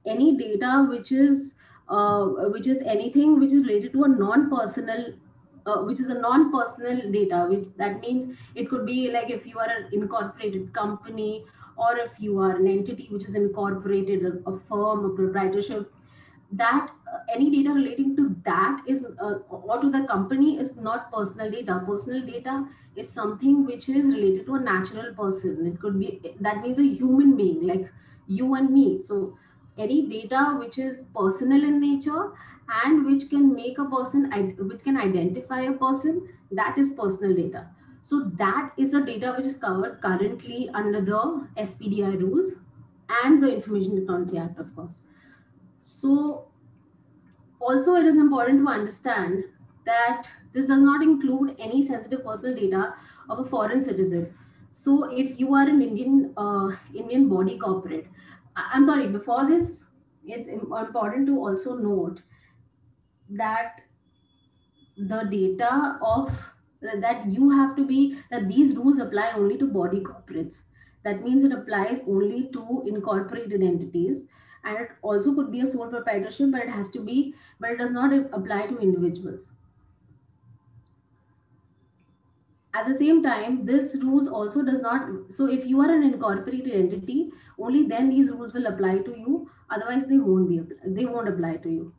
any data which is anything which is related to a non-personal, which is a non-personal data, which that means it could be like if you are an incorporated company, or if you are an entity which is incorporated, a firm, a proprietorship, that any data relating to that is or to the company is not personal data. Personal data is something which is related to a natural person. It could be, that means a human being like you and me. So any data which is personal in nature and which can make a person, which can identify a person, that is personal data. So that is the data which is covered currently under the SPDI rules and the Information Technology Act, of course. So also, it is important to understand that this does not include any sensitive personal data of a foreign citizen. So, if you are an Indian body corporate, I'm sorry. Before this, it's important to also note that the data of that you have to be, that these rules apply only to body corporates. That means it applies only to incorporated entities, and it also could be a sole proprietorship, but it does not apply to individuals. At the same time, this rules also does not, so if you are an incorporated entity, only then these rules will apply to you, otherwise they won't apply to you.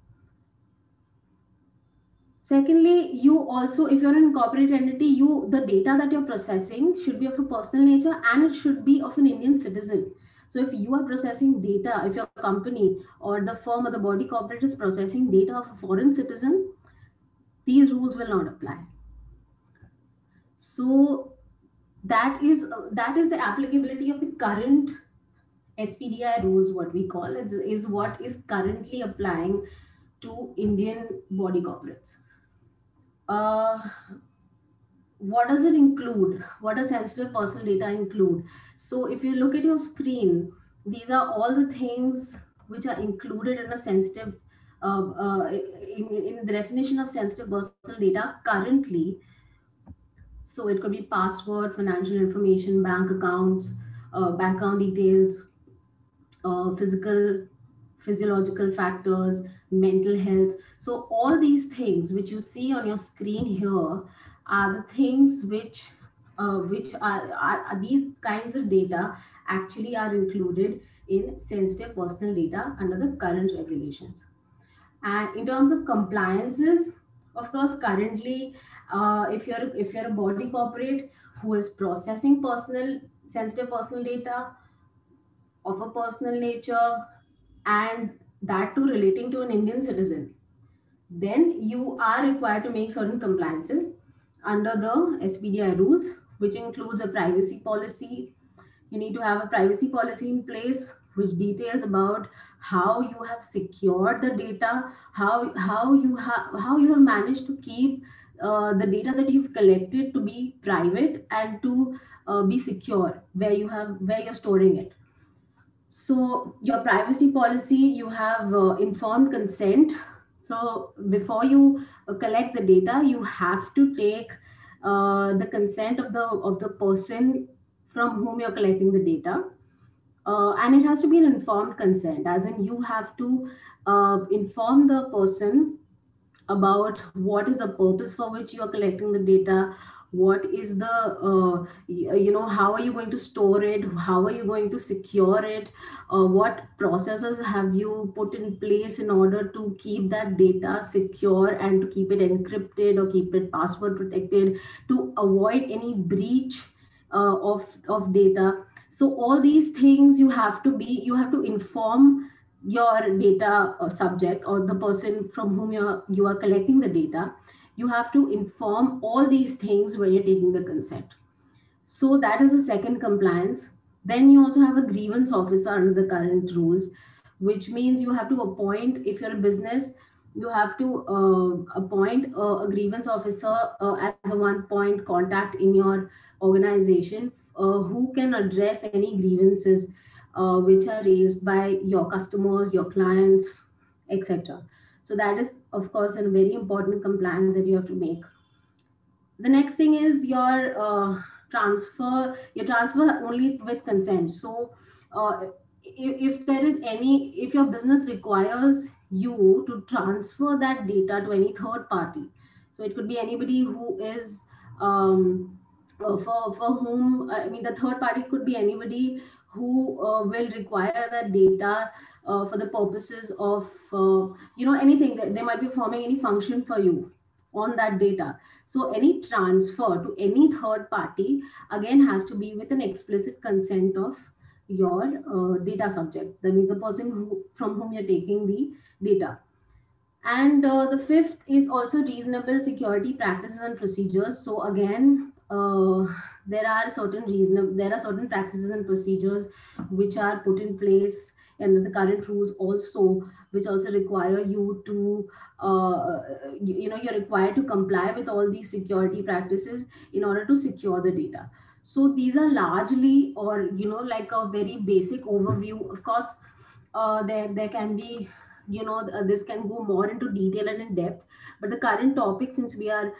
Secondly, you also, if you're an incorporated entity, the data that you're processing should be of a personal nature and it should be of an Indian citizen. So if you are processing data, if your company or the firm or the body corporate is processing data of a foreign citizen, these rules will not apply. So that is the applicability of the current SPDI rules. What we call is what is currently applying to Indian body corporates. Uh, what does it include? What does sensitive personal data include? So if you look at your screen, these are all the things which are included in a sensitive in the definition of sensitive personal data currently. So it could be password, financial information, bank accounts, bank account details, physical, physiological factors, mental health. So all these things which you see on your screen here are the things which are these kinds of data actually are included in sensitive personal data under the current regulations. And in terms of compliances, of course, currently, if you're a body corporate who is processing personal sensitive personal data of a personal nature, and that too relating to an Indian citizen, then you are required to make certain compliances under the SPDI rules, which includes a privacy policy. You need to have a privacy policy in place which details about how you have secured the data, how you have managed to keep the data that you've collected to be private and to be secure where you're storing it. So your privacy policy, you have informed consent. So before you collect the data, you have to take the consent of the person from whom you're collecting the data, and it has to be an informed consent, as in you have to inform the person about what is the purpose for which you are collecting the data, what is the how are you going to store it, how are you going to secure it, what processes have you put in place in order to keep that data secure and to keep it encrypted or keep it password protected to avoid any breach of data. So all these things you have to inform your data subject or the person from whom you are collecting the data. You have to inform all these things when you're taking the consent. So that is the second compliance. Then you also have a grievance officer under the current rules, which means you have to appoint, if you're a business, you have to appoint a grievance officer as a one point contact in your organization, who can address any grievances which are raised by your customers, your clients, etc. So that is, of course, a very important compliance that you have to make. The next thing is your transfer only with consent. So if there is any, if your business requires you to transfer that data to any third party, so it could be anybody who is for whom, I mean, the third party could be anybody who will require that data for the purposes of anything that they might be performing any function for you on that data. So any transfer to any third party again has to be with an explicit consent of your data subject, that means the person from whom you're taking the data. And the fifth is also reasonable security practices and procedures. So again, there are certain practices and procedures which are put in place and the current rules also, which also require you to you're required to comply with all these security practices in order to secure the data. So these are largely, or like a very basic overview. Of course, there can be, this can go more into detail and in depth, but the current topic, since we are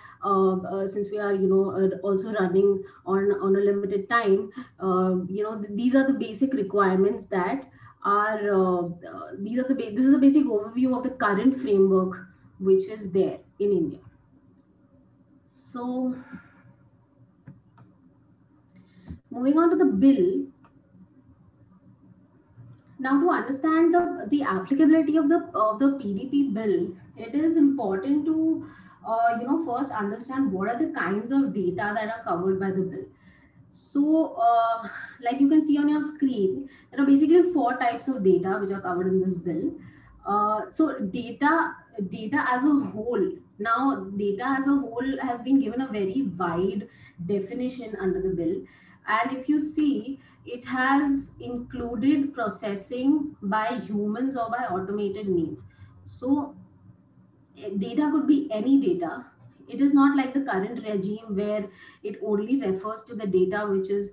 also running on a limited time, these are the basic requirements that are this is the basic overview of the current framework which is there in India. So moving on to the bill. Now, to understand the applicability of the PDP bill, it is important to first understand what are the kinds of data that are covered by the bill. So, like you can see on your screen, there are basically four types of data which are covered in this bill. So, data as a whole. Now, data as a whole has been given a very wide definition under the bill, and if you see, it has included processing by humans or by automated means. So data could be any data. It is not like the current regime where it only refers to the data which is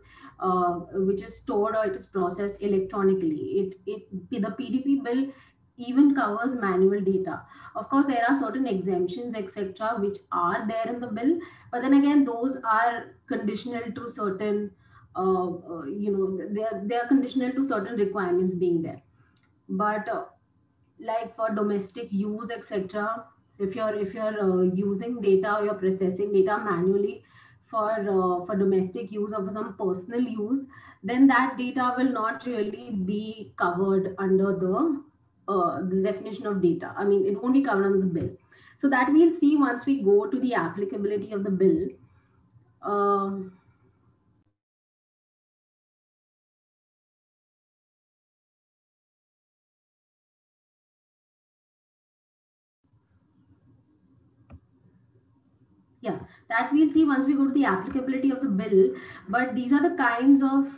stored or it is processed electronically. The PDP bill even covers manual data. Of course, there are certain exemptions, etc., which are there in the bill, but then again, those are conditional to certain, they are conditional to certain requirements being there. But like for domestic use, etc., if you're using data or you're processing data manually for domestic use or for some personal use, then that data will not really be covered under the definition of data. I mean, it won't be covered under the bill. So that we'll see once we go to the applicability of the bill. um, Yeah, that we'll see once we go to the applicability of the bill. But these are the kinds of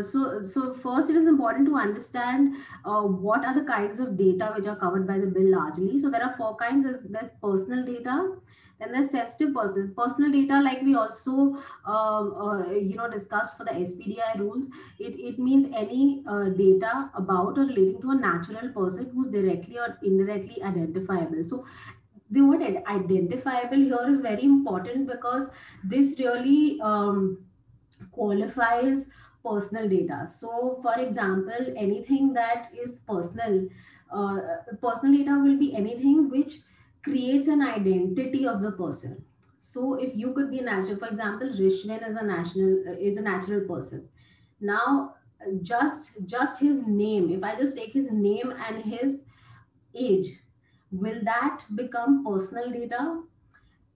so first it is important to understand what are the kinds of data which are covered by the bill largely. So there are four kinds. There's personal data, then there's sensitive personal data, like we also discussed for the SPDI rules. It means any data about or relating to a natural person who's directly or indirectly identifiable. So the word identifiable here is very important because this really qualifies personal data. So, for example, anything that is personal data will be anything which creates an identity of the person. So, if you could be a natural, for example, Rishwan is a natural person. Now, just his name. If I just take his name and his age, will that become personal data?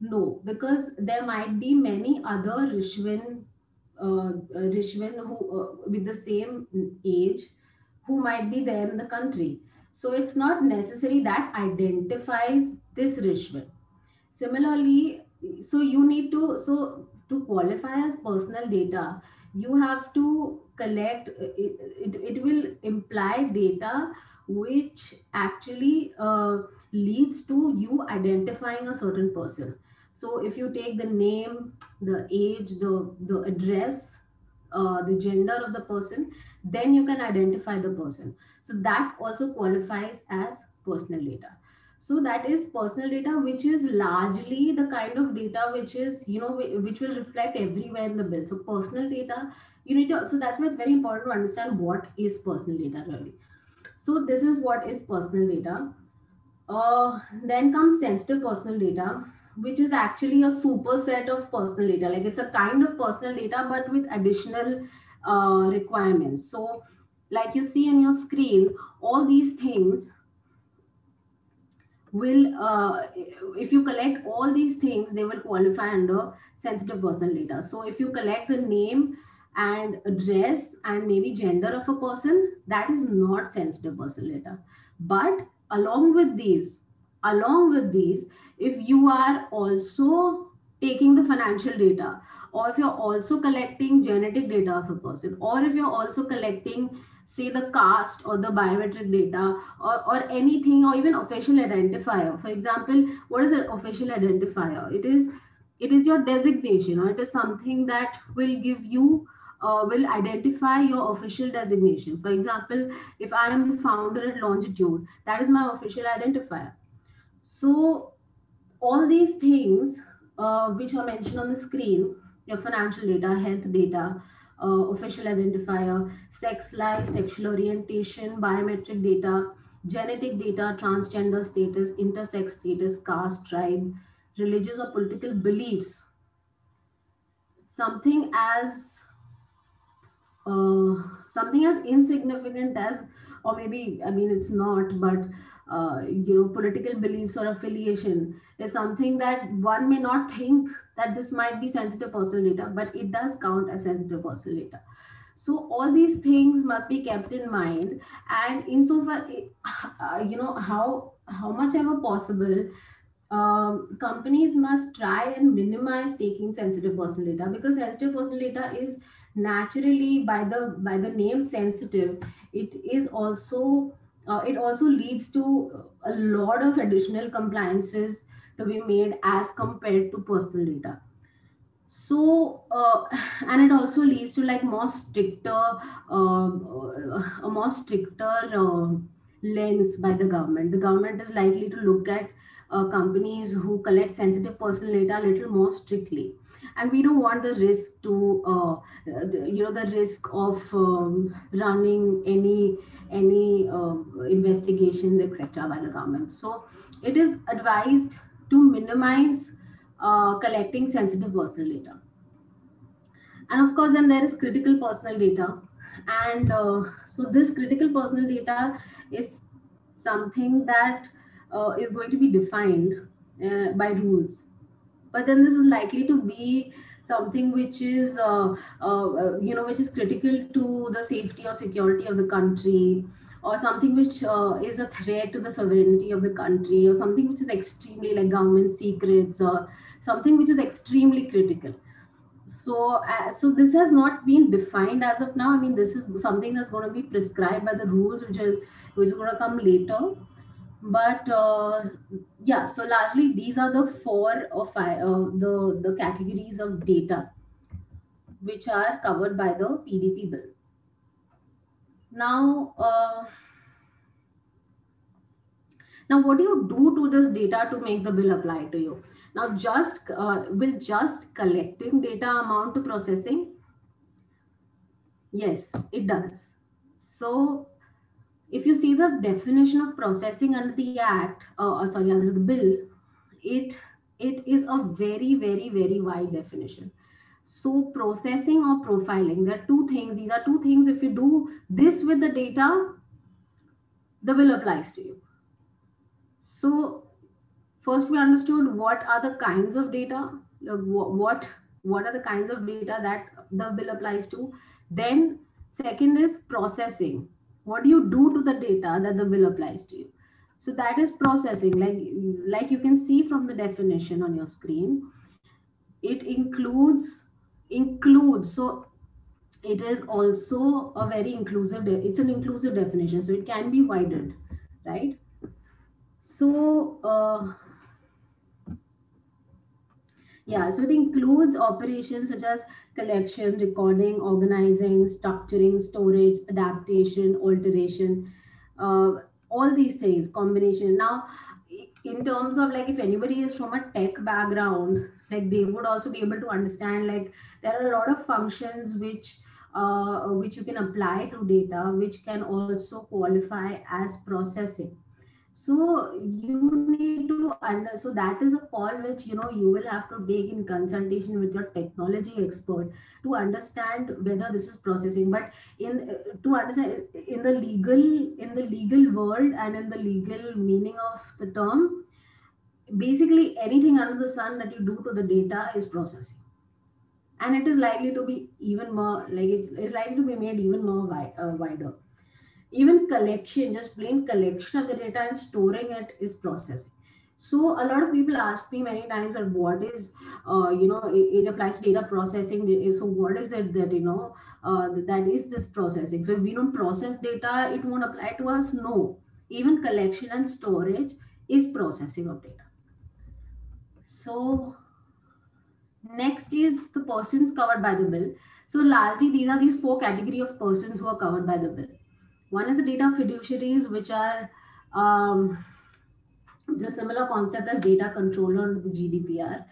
No, because there might be many other Rishwan who with the same age who might be there in the country. So it's not necessary that identifies this Rishwan. Similarly, so you need to, so to qualify as personal data, you have to collect it will imply data which actually leads to you identifying a certain person. So if you take the name, the age, the address, the gender of the person, then you can identify the person. So that also qualifies as personal data. So that is personal data, which is largely the kind of data which is, which will reflect everywhere in the bill. So personal data You need to, so that's why it's very important to understand what is personal data really. So this is what is personal data. Then comes sensitive personal data, which is actually a superset of personal data. Like it's a kind of personal data, but with additional requirements. So, like you see on your screen, all these things will, if you collect all these things, they will qualify under sensitive personal data. So, if you collect the name and address and maybe gender of a person, that is not sensitive personal data. But along with these, along with these, if you are also taking the financial data, or if you're also collecting genetic data of a person, or if you're also collecting, say, the caste or the biometric data, or anything, or even official identifier. For example, what is an official identifier? It is your designation, or it is something that will give you, will identify your official designation. For example, if I am the founder at Longitude, that is my official identifier. So all these things, which are mentioned on the screen, your financial data, health data, official identifier, sex life, sexual orientation, biometric data, genetic data, transgender status, intersex status, caste, tribe, religious or political beliefs, something as uh, something as insignificant as, or maybe, I mean, it's not, but political beliefs or affiliation is something that one may not think that this might be sensitive personal data, but it does count as sensitive personal data. So all these things must be kept in mind, and insofar, how much ever possible, companies must try and minimize taking sensitive personal data, because sensitive personal data is naturally, by the name sensitive, it is also, it also leads to a lot of additional compliances to be made as compared to personal data. So and it also leads to like more stricter, a more stricter lens by the government. The government is likely to look at companies who collect sensitive personal data a little more strictly, and we don't want the risk to, the risk of running any investigations, etc., by the government. So it is advised to minimize collecting sensitive personal data. And of course, then there is critical personal data. And so this critical personal data is something that is going to be defined by rules. But then this is likely to be something which is, which is critical to the safety or security of the country, or something which is a threat to the sovereignty of the country, or something which is extremely like government secrets, or something which is extremely critical. So this has not been defined as of now. I mean, this is something that's going to be prescribed by the rules, which is going to come later. But yeah, so largely these are the four or five, the categories of data which are covered by the PDP bill. Now, what do you do to this data to make the bill apply to you? Now, will just collecting data amount to processing? Yes, it does. So, if you see the definition of processing under the act, sorry, under the bill, it it is a very, very, very wide definition. So processing or profiling, there are two things. These are two things. If you do this with the data, the bill applies to you. So first we understood what are the kinds of data, what are the kinds of data that the bill applies to. Then second is processing. What do you do to the data that the bill applies to you? So that is processing. Like you can see from the definition on your screen, it includes. So it is also a very it's an inclusive definition, so it can be widened, right? So yeah, so it includes operations such as collection, recording, organizing, structuring, storage, adaptation, alteration, uh, all these things, combination. Now, in terms of like if anybody is from a tech background, like they would also be able to understand like there are a lot of functions which which you can apply to data, which can also qualify as processing. So you need to under, so that is a call which you will have to take in consultation with your technology expert to understand whether this is processing. But in to understand in the legal world and in the legal meaning of the term, basically anything under the sun that you do to the data is processing, and it is likely to be even more like it's likely to be made even more wider. Even collection, just plain collection of the data and storing it is processing. So a lot of people ask me many times that what is it applies to data processing. So what is it that that is this processing? So if we don't process data, it won't apply to us. No, even collection and storage is processing of data. So next is the persons covered by the bill. So largely these are these four category of persons who are covered by the bill. One is the data fiduciaries, which are the similar concept as data controller under the GDPR.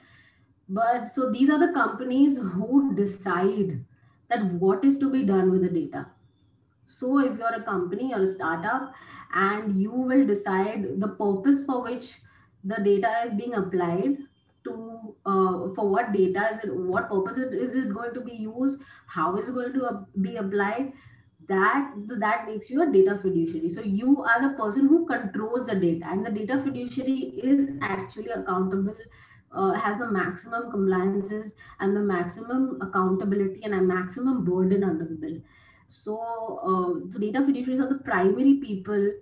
But so these are the companies who decide that what is to be done with the data. So if you're a company or a startup and you will decide the purpose for which the data is being applied to, for what data is it, what purpose is it going to be used, how is it going to be applied, that makes you a data fiduciary. So you are the person who controls the data, and the data fiduciary is actually accountable, has the maximum compliances and the maximum accountability and a maximum burden under the bill. So, the data fiduciaries are the primary people.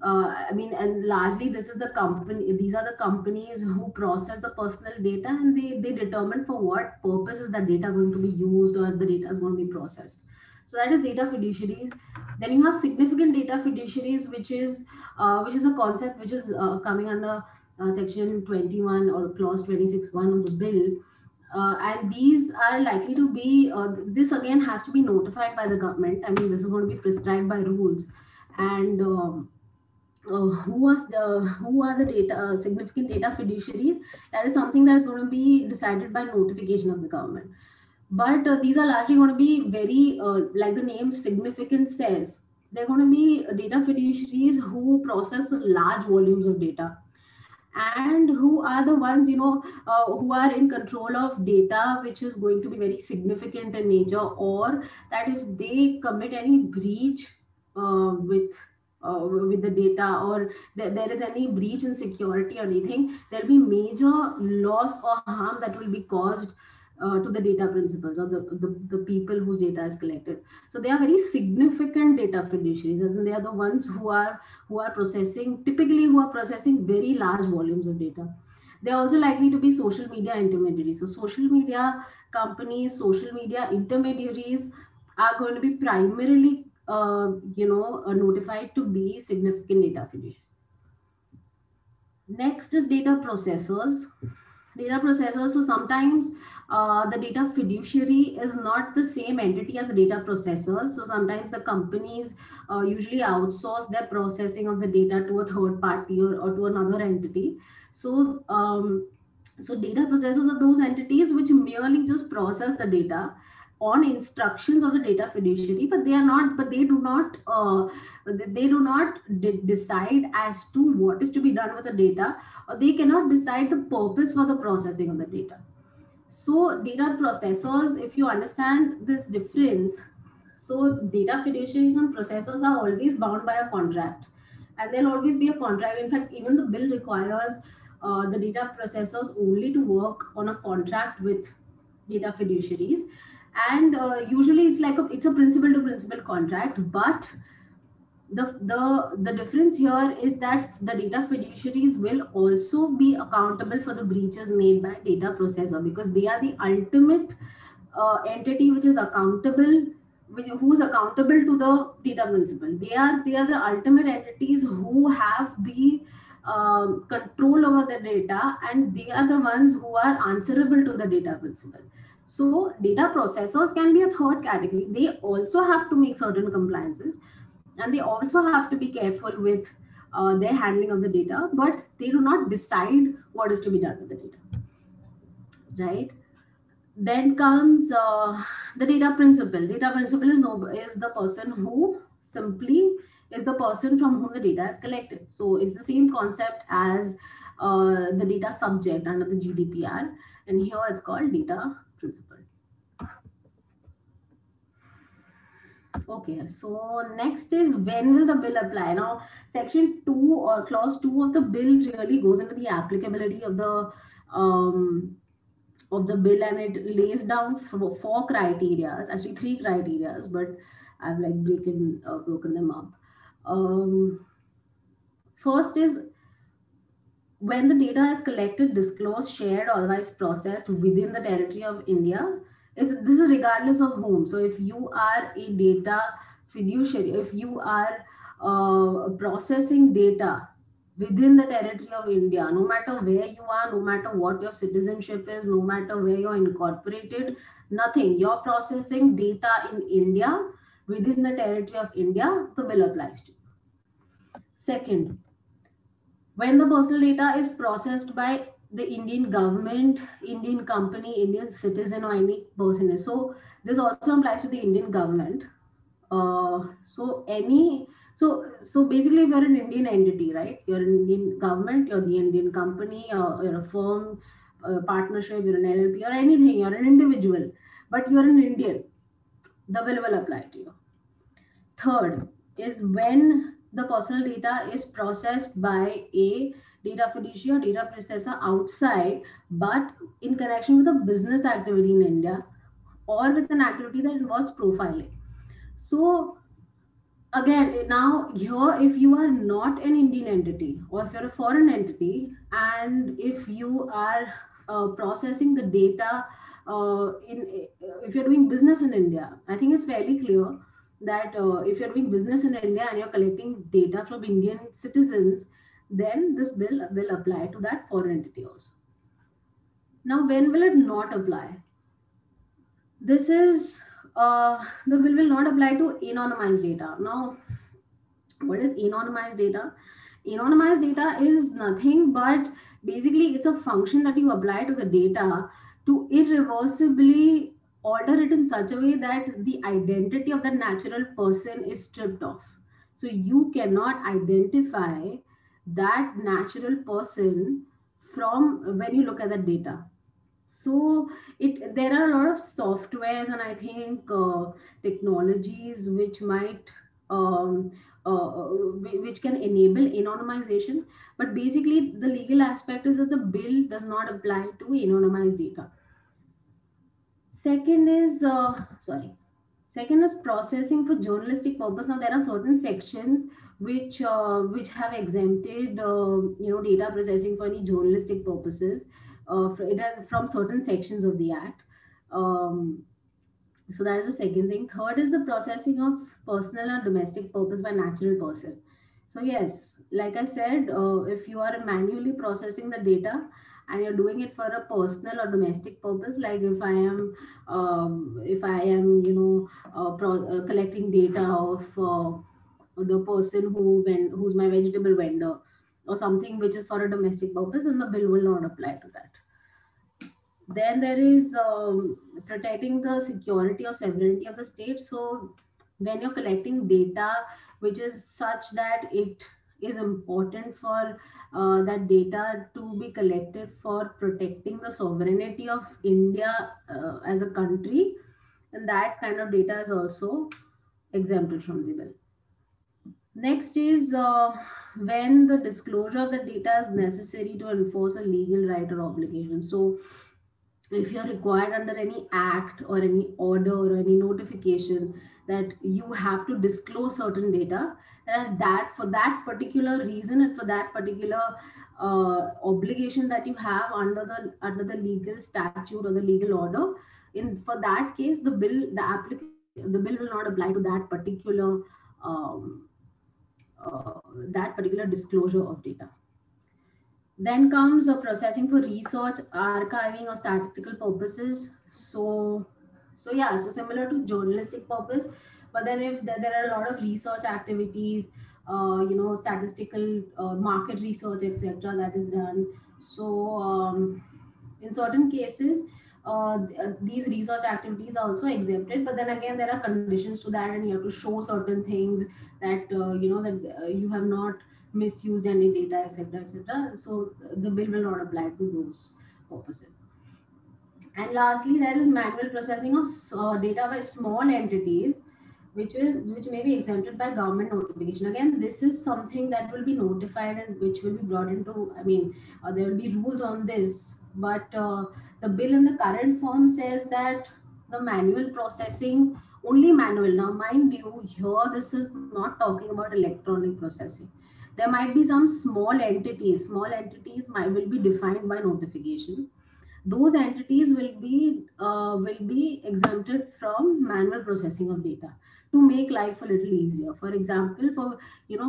And largely this is the company. These are the companies who process the personal data, and they determine for what purposes that data going to be used or the data is going to be processed. So that is data fiduciaries. Then you have significant data fiduciaries, which is a concept which is coming under section 21 or clause 26(1) of the bill. And these are likely to be this again has to be notified by the government. I mean, this is going to be prescribed by rules. And who are the data significant data fiduciaries? That is something that is going to be decided by notification of the government. But these are largely going to be very like the name significant says, they're going to be data fiduciaries who process large volumes of data, and who are the ones who are in control of data which is going to be very significant in nature, or that if they commit any breach with the data, or there is any breach in security or anything, there'll be major loss or harm that will be caused to the data principals or the people whose data is collected. So they are very significant data fiduciaries, as in they are the ones who are processing, typically who are processing very large volumes of data. They're also likely to be social media intermediaries. So social media companies, social media intermediaries are going to be primarily notified to be significant data fiduciaries. Next is data processors. Data processors, so sometimes the data fiduciary is not the same entity as the data processors. So sometimes the companies usually outsource their processing of the data to a third party, or to another entity. So data processors are those entities which merely just process the data on instructions of the data fiduciary, but they do not decide as to what is to be done with the data, or they cannot decide the purpose for the processing of the data. So data processors, if you understand this difference, so data fiduciaries and processors are always bound by a contract, and there'll always be a contract. In fact, even the bill requires the data processors only to work on a contract with data fiduciaries. And usually it's a principal to principal contract, but the difference here is that the data fiduciaries will also be accountable for the breaches made by data processor, because they are the ultimate entity which is accountable, who is accountable to the data principal. They are the ultimate entities who have the control over the data, and they are the ones who are answerable to the data principal. So data processors can be a third category. They also have to make certain compliances, and they also have to be careful with their handling of the data, but they do not decide what is to be done with the data, right? Then comes the data principal. Data principal is no is the person who simply is the person from whom the data is collected. So it's the same concept as the data subject under the GDPR, and here it's called data principal. Okay, so next is when will the bill apply? Now, section 2 or clause 2 of the bill really goes into the applicability um, of the bill, and it lays down four criteria, actually three criteria, but I've like broken them up. First is when the data is collected, disclosed, shared, or otherwise processed within the territory of India, this is regardless of whom. So if you are a data fiduciary, if you are processing data within the territory of India, no matter where you are, no matter what your citizenship is, no matter where you're incorporated, nothing. You're processing data in India within the territory of India, the bill applies to. Second, when the personal data is processed by the Indian government, Indian company, Indian citizen, or any person. So this also applies to the Indian government. So any so basically, if you're an Indian entity, right? You're an Indian government, you're the Indian company, you're a firm, partnership, you're an LLP or anything. You're an individual, but you're an Indian. The bill will apply to you. Third is when the personal data is processed by a data fiduciary or data processor outside, but in connection with a business activity in India or with an activity that involves profiling. So again, now here, if you are not an Indian entity or if you're a foreign entity, and if you are processing the data in if you're doing business in India, I think it's fairly clear that if you're doing business in India and you're collecting data from Indian citizens, then this bill will apply to that foreign entity also. Now, when will it not apply? This is the bill will not apply to anonymized data. Now, what is anonymized data? Anonymized data is nothing but basically it's a function that you apply to the data to irreversibly alter it in such a way that the identity of the natural person is stripped off. So you cannot identify that natural person from when you look at the data. So it there are a lot of softwares and I think technologies which might um, which can enable anonymization, but basically the legal aspect is that the bill does not apply to anonymized data. Second is sorry Second is processing for journalistic purpose. Now there are certain sections which have exempted data processing for any journalistic purposes. It has from certain sections of the act. Um, so that is the second thing. Third is the processing of personal and domestic purpose by natural person. So yes, like I said, if you are manually processing the data and you're doing it for a personal or domestic purpose, like if I am, collecting data of the person who's my vegetable vendor or something which is for a domestic purpose, and the bill will not apply to that. Then there is protecting the security or sovereignty of the state. So when you're collecting data which is such that it is important for that data to be collected for protecting the sovereignty of India as a country, and that kind of data is also exempted from the bill. Next is when the disclosure of the data is necessary to enforce a legal right or obligation. So if you're required under any act or any order or any notification that you have to disclose certain data, and that for that particular reason and for that particular obligation that you have under the legal statute or the legal order, in for that case the bill will not apply to um, that particular disclosure of data. Then comes processing for research, archiving, or statistical purposes. So similar to journalistic purpose, but then if there are a lot of research activities, statistical market research, etc., that is done. So in certain cases, these research activities are also exempted. But then again, there are conditions to that, and you have to show certain things that you have not misused any data, etc., etc. So the bill will not apply to those purposes. And lastly, there is manual processing of data by small entities, which may be exempted by government notification. Again, this is something that will be notified and which will be brought into. I mean, there will be rules on this, but the bill in the current form says that the manual processing, only manual. Now, mind you, here this is not talking about electronic processing. There might be some small entities. Small entities might will be defined by notification. Those entities will be exempted from manual processing of data to make life a little easier. For example, for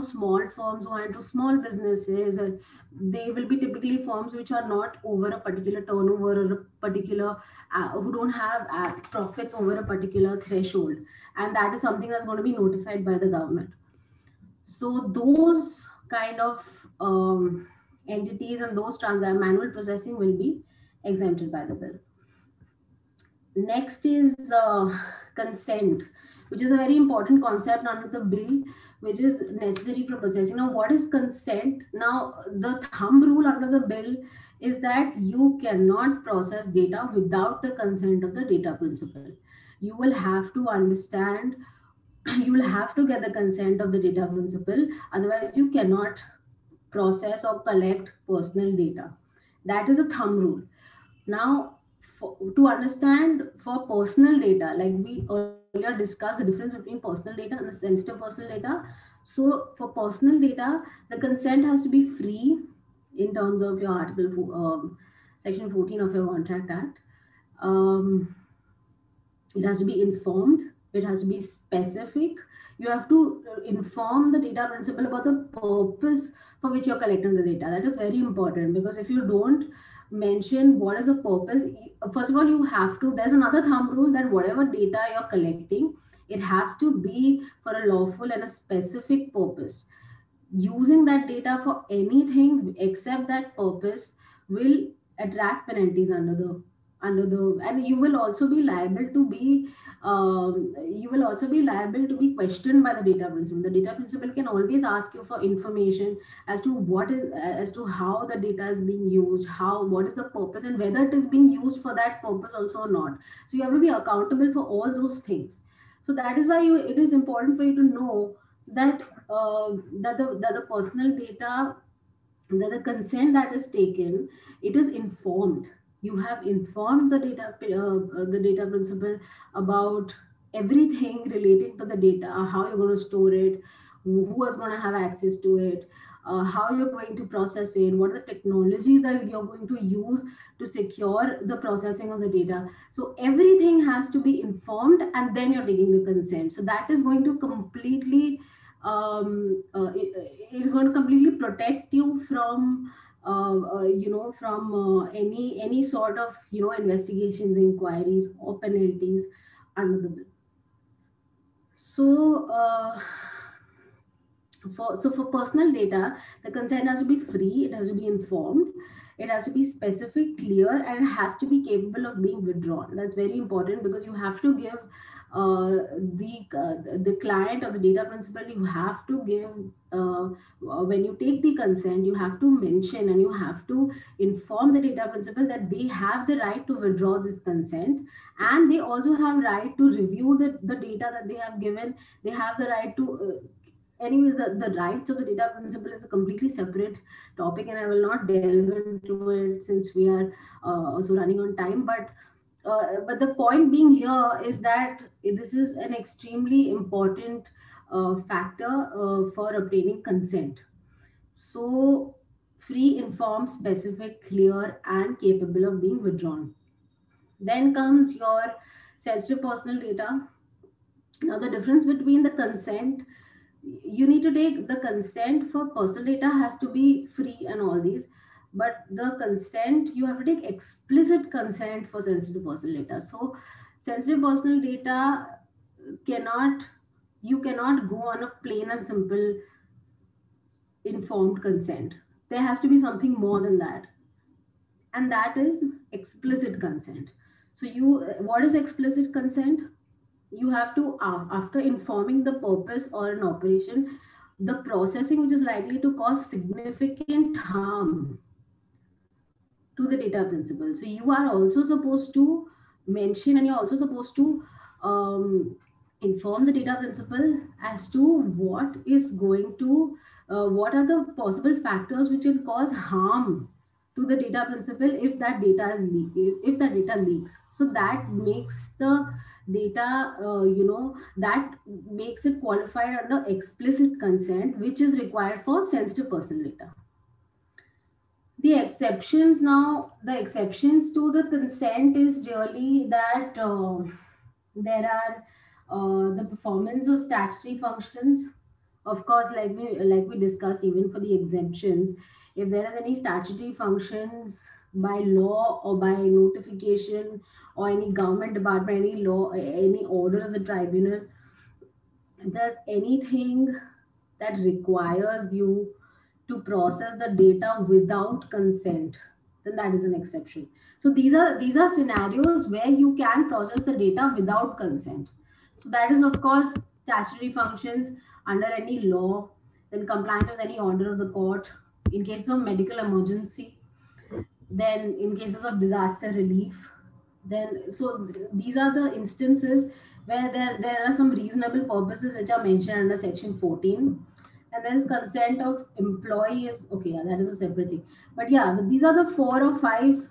small firms who are into small businesses, and they will be typically firms which are not over a particular turnover or a particular who don't have profits over a particular threshold, and that is something that's going to be notified by the government. So those kind of entities and those manual processing will be exempted by the bill. Next is consent, which is a very important concept under the bill, which is necessary for processing. Now, what is consent? Now, the thumb rule under the bill is that you cannot process data without the consent of the data principal. You will have to understand, you will have to get the consent of the data principal, otherwise, you cannot process or collect personal data. That is a thumb rule. Now, to understand for personal data, like we earlier discussed the difference between personal data and the sensitive personal data. So, for personal data, the consent has to be free in terms of your section 14 of your Contract Act. Um, it has to be informed, it has to be specific. You have to inform the data principal about the purpose for which you're collecting the data. That is very important, because if you don't mention what is the purpose, first of all, you have to, there's another thumb rule that whatever data you're collecting, it has to be for a lawful and a specific purpose. Using that data for anything except that purpose will attract penalties under the and you will also be liable to be questioned by the data principal. The data principal can always ask you for information as to as to how the data is being used, how what is the purpose, and whether it is being used for that purpose also or not. So you have to be accountable for all those things. So that is why it is important for you to know that that the personal data, that the consent that is taken, it is informed. You have informed the data principal about everything relating to the data, how you're going to store it, who is going to have access to it, how you're going to process it, what are the technologies that you're going to use to secure the processing of the data. So everything has to be informed, and then you're taking the consent. So that is going to completely it is going to completely protect you from any sort of investigations, inquiries, or penalties under the bill. So for personal data, the consent has to be free, it has to be informed, it has to be specific, clear, and it has to be capable of being withdrawn. That's very important, because you have to give the client or the data principal, you have to give when you take the consent, you have to mention and you have to inform the data principal that they have the right to withdraw this consent, and they also have right to review the data that they have given. They have the right to anyways, the rights of the data principal is a completely separate topic, and I will not delve into it since we are also running on time. But the point being here is that this is an extremely important factor for obtaining consent. So, free, informed, specific, clear, and capable of being withdrawn. Then comes your sensitive personal data. Now, the difference between the consent, you need to take the consent for personal data has to be free and all these, but the consent, you have to take explicit consent for sensitive personal data. So, sensitive personal data cannot, you cannot go on a plain and simple informed consent. There has to be something more than that, and that is explicit consent. So you, what is explicit consent? You have to, after informing the purpose or an operation, the processing which is likely to cause significant harm to the data principal. So you are also supposed to mention, and you're also supposed to inform the data principal as to what is going to, what are the possible factors which will cause harm to the data principal if that data is if that data leaks. So that makes the data, that makes it qualified under explicit consent, which is required for sensitive personal data. The exceptions, now the exceptions to the consent is really that there are the performance of statutory functions. Of course, like we discussed, even for the exemptions, if there is any statutory functions by law or by notification or any government department, any law, any order of the tribunal, if there's anything that requires you to process the data without consent, then that is an exception. So these are scenarios where you can process the data without consent. So that is, of course, statutory functions under any law, then compliance with any order of the court, in case of medical emergency, then in cases of disaster relief. Then so these are the instances where there are some reasonable purposes which are mentioned under section 14. And there is consent of employee is okay, yeah, that is a separate thing. But yeah, these are the 4 or 5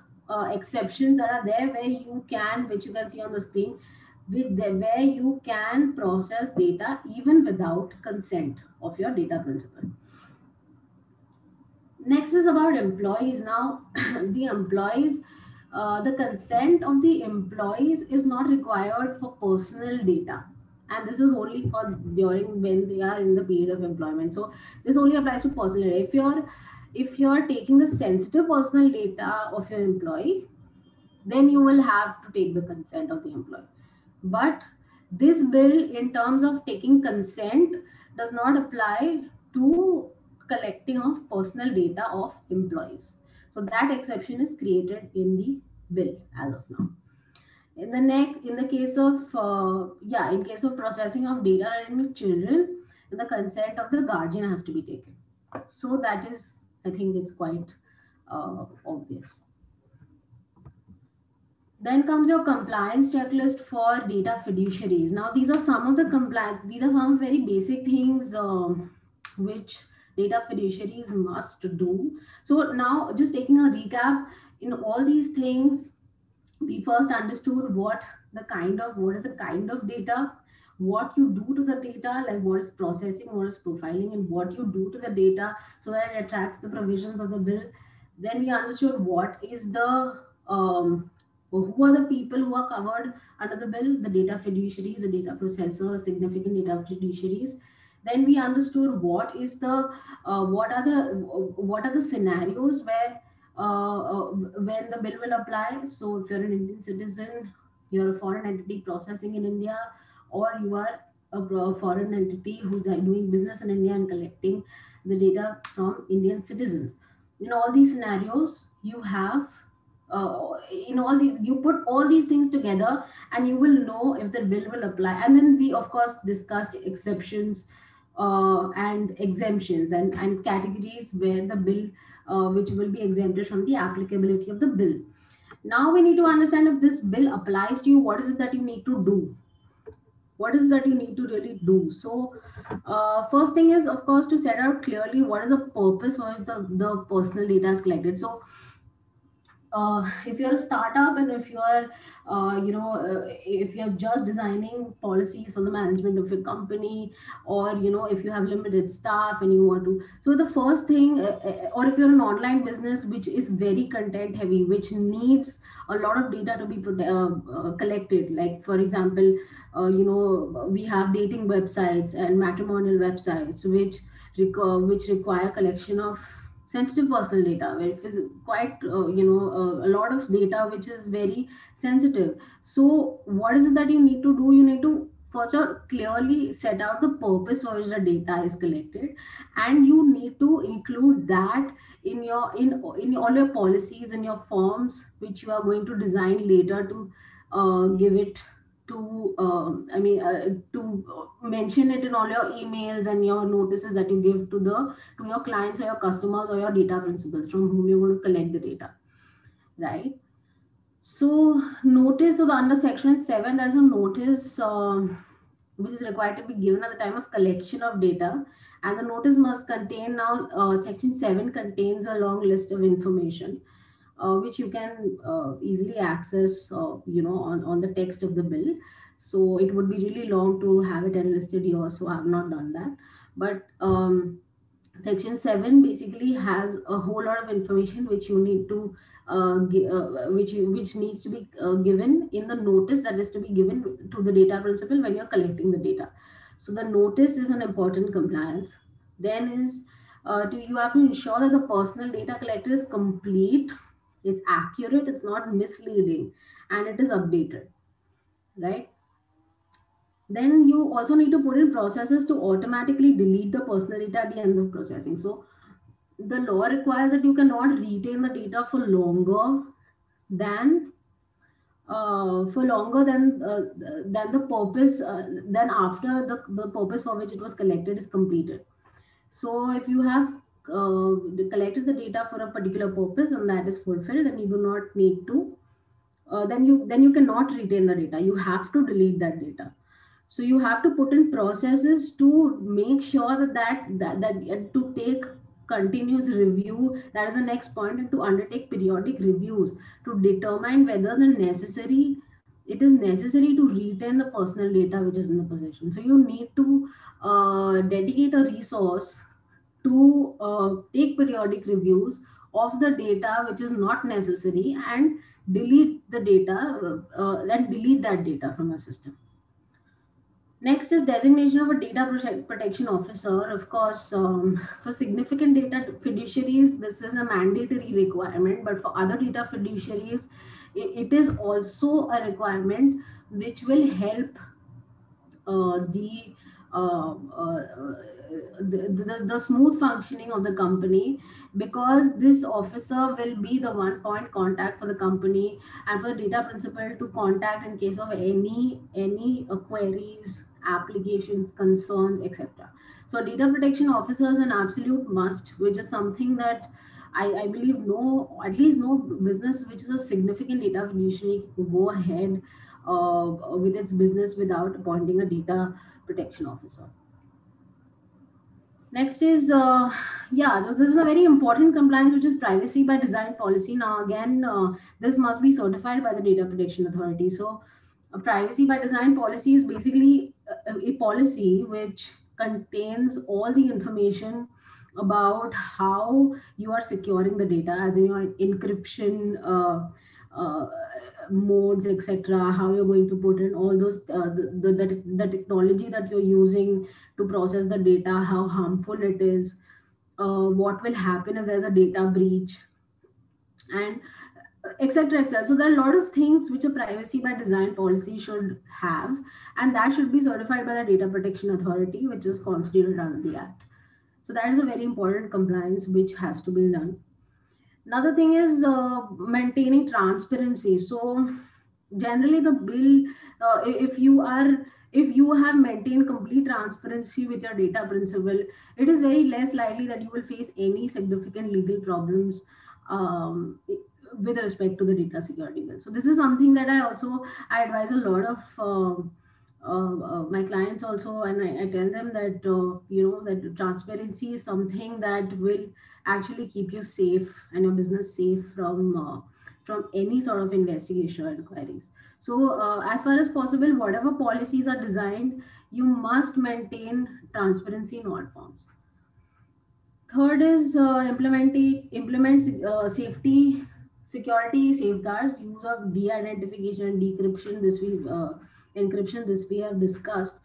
exceptions that are there, where you can, which you can see on the screen, where you can process data even without consent of your data principal. Next is about employees. Now, the employees, the consent of the employees is not required for personal data, and this is only for during when they are in the period of employment. So this only applies to personal data. If you're taking the sensitive personal data of your employee, then you will have to take the consent of the employee. But this bill, in terms of taking consent, does not apply to collecting of personal data of employees. So that exception is created in the bill as of now. In the case of in case of processing of data relating to children, the consent of the guardian has to be taken. So that is, I think it's quite obvious. Then comes your compliance checklist for data fiduciaries. Now, these are some of the compliance, these are some very basic things which data fiduciaries must do. So, now just taking a recap, in all these things, we first understood what is the kind of data, what you do to the data, like what is processing, what is profiling, and what you do to the data so that it attracts the provisions of the bill. Then we understood what is the who are the people who are covered under the bill, the data fiduciaries, the data processors, significant data fiduciaries. Then we understood what are the scenarios where when the bill will apply. So if you're an Indian citizen, you're a foreign entity processing in India, or you are a foreign entity who's doing business in India and collecting the data from Indian citizens. In all these scenarios, you have in all these, you put all these things together, and you will know if the bill will apply. And then we, of course, discussed exceptions and exemptions, and categories where the bill which will be exempted from the applicability of the bill. Now we need to understand, if this bill applies to you, what is it that you need to do? What is it that you need to really do? So first thing is, of course, to set out clearly what is the purpose for which the personal data is collected. So if you're a startup, and if you're if you're just designing policies for the management of your company, or if you have limited staff and you want to, so the first thing, or if you're an online business which is very content heavy, which needs a lot of data to be collected, like for example, we have dating websites and matrimonial websites which require collection of sensitive personal data, where it is quite a lot of data which is very sensitive. So what is it that you need to do? You need to first of all clearly set out the purpose for which the data is collected, and you need to include that in all your policies and your forms which you are going to design later to give it to mention it in all your emails and your notices that you give to your clients or your customers or your data principals from whom you're going to collect the data, right? So notice, so the under section 7, there's a notice which is required to be given at the time of collection of data, and the notice must contain, now section 7 contains a long list of information which you can easily access, on the text of the bill. So it would be really long to have it enlisted here, so I have not done that. But Section 7 basically has a whole lot of information which you need to which needs to be given in the notice that is to be given to the data principal when you're collecting the data. So the notice is an important compliance. Then is you have to ensure that the personal data collected is complete, it's accurate, it's not misleading, and it is updated, right? Then you also need to put in processes to automatically delete the personal data at the end of processing. So the law requires that you cannot retain the data than for longer than the purpose than after the purpose for which it was collected is completed. So if you have collected the data for a particular purpose and that is fulfilled, then you do not need to then you cannot retain the data. You have to delete that data. So you have to put in processes to make sure that to take continuous review, that is the next point, and to undertake periodic reviews to determine whether it is necessary to retain the personal data which is in the possession. So you need to dedicate a resource to take periodic reviews of the data which is not necessary, and delete that data from your system. Next is designation of a data protection officer. Of course, for significant data fiduciaries, this is a mandatory requirement, but for other data fiduciaries, it is also a requirement which will help the, uh, uh, the smooth functioning of the company, because this officer will be the one point contact for the company and for the data principal to contact in case of any queries, applications, concerns, etc. So data protection officer is an absolute must, which is something that I believe at least no business which is a significant data fiduciary can go ahead with its business without appointing a data protection officer. Next is, so this is a very important compliance, which is privacy by design policy. Now, again, this must be certified by the Data Protection Authority. So, a privacy by design policy is basically a policy which contains all the information about how you are securing the data, as in your encryption uh, modes, etc. How you're going to put in all those the technology that you're using to process the data, how harmful it is, what will happen if there's a data breach, and etc. etc. So there are a lot of things which a privacy by design policy should have, and that should be certified by the Data Protection Authority, which is constituted under the Act. So that is a very important compliance which has to be done. Another thing is maintaining transparency. So generally the bill, if you have maintained complete transparency with your data principal, it is very less likely that you will face any significant legal problems with respect to the data security bill. So this is something that I advise a lot of my clients also, and I tell them that that transparency is something that will actually keep you safe and your business safe from any sort of investigation or inquiries. So as far as possible, whatever policies are designed, you must maintain transparency in all forms. Third is implement safety security safeguards, use of de-identification and decryption. This we encryption. This we have discussed.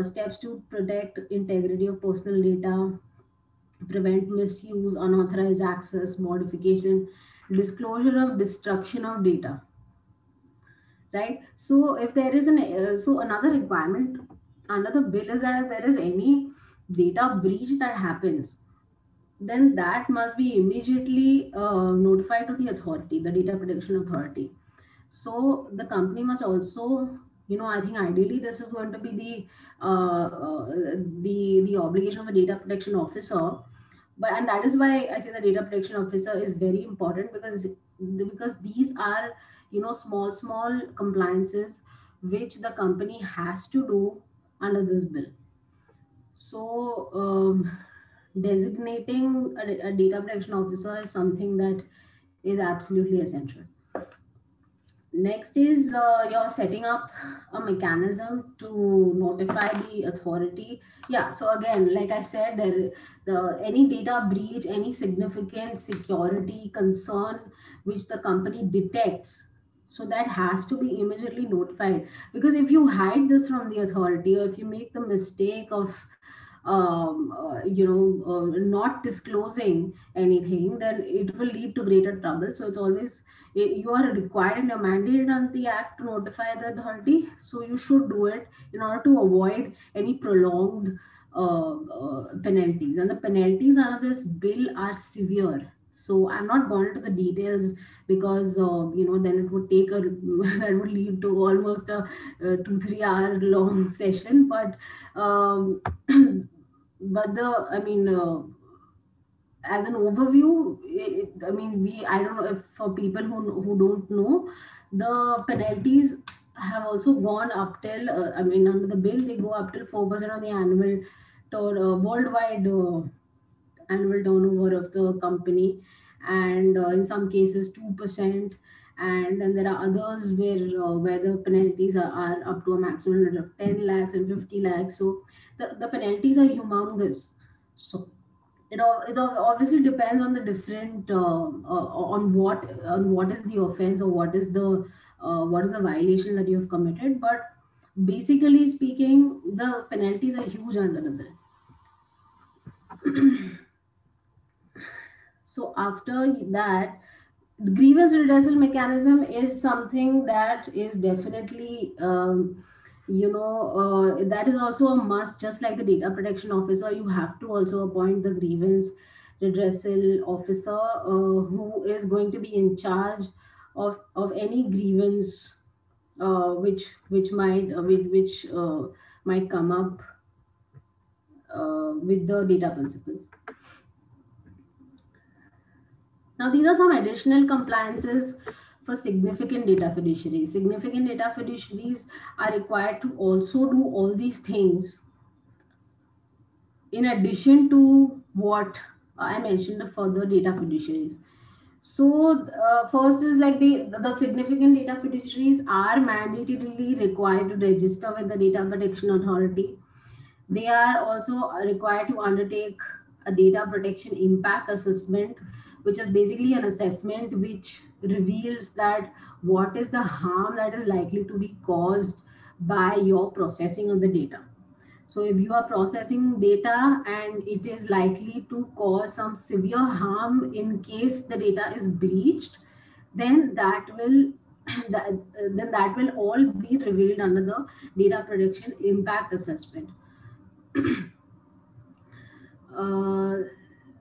Steps to protect integrity of personal data, prevent misuse, unauthorized access, modification, disclosure of destruction of data. Right. So if there is another requirement under the bill is that if there is any data breach that happens, then that must be immediately notified to the authority, the Data Protection Authority. So the company must also, I think ideally this is going to be the obligation of a data protection officer. But and that is why I say the data protection officer is very important, because these are, small compliances which the company has to do under this bill. So designating a data protection officer is something that is absolutely essential. Next is you're setting up a mechanism to notify the authority. Yeah, so again, like I said, any data breach, any significant security concern which the company detects, so that has to be immediately notified. Because if you hide this from the authority, or if you make the mistake of not disclosing anything, then it will lead to greater trouble. So it's always, you are required and you're mandated under the act to notify the authority, so you should do it in order to avoid any prolonged penalties. And the penalties under this bill are severe, so I'm not gone into the details, because then it would take a that would lead to almost a 2 3 hour long session. But but the I mean as an overview, I mean, I don't know if for people who don't know, the penalties have also gone up till, I mean, under the bill, they go up till 4% on the worldwide annual turnover of the company, and in some cases 2%. And then there are others where the penalties are up to a maximum limit of 10 lakhs and 50 lakhs. So the penalties are humongous. So it obviously depends on the different on what is the offense, or what is the violation that you have committed. But basically speaking, the penalties are huge under the bill. So after that, grievance redressal mechanism is something that is definitely, that is also a must. Just like the data protection officer, you have to also appoint the grievance redressal officer, who is going to be in charge of any grievance which might come up with the data principles. Now, these are some additional compliances for significant data fiduciaries. Significant data fiduciaries are required to also do all these things in addition to what I mentioned for the data fiduciaries. So, first is like the significant data fiduciaries are mandatorily required to register with the Data Protection Authority. They are also required to undertake a data protection impact assessment, which is basically an assessment which reveals that what is the harm that is likely to be caused by your processing of the data. So, if you are processing data and it is likely to cause some severe harm in case the data is breached, then that will that will all be revealed under the data protection impact assessment. Uh,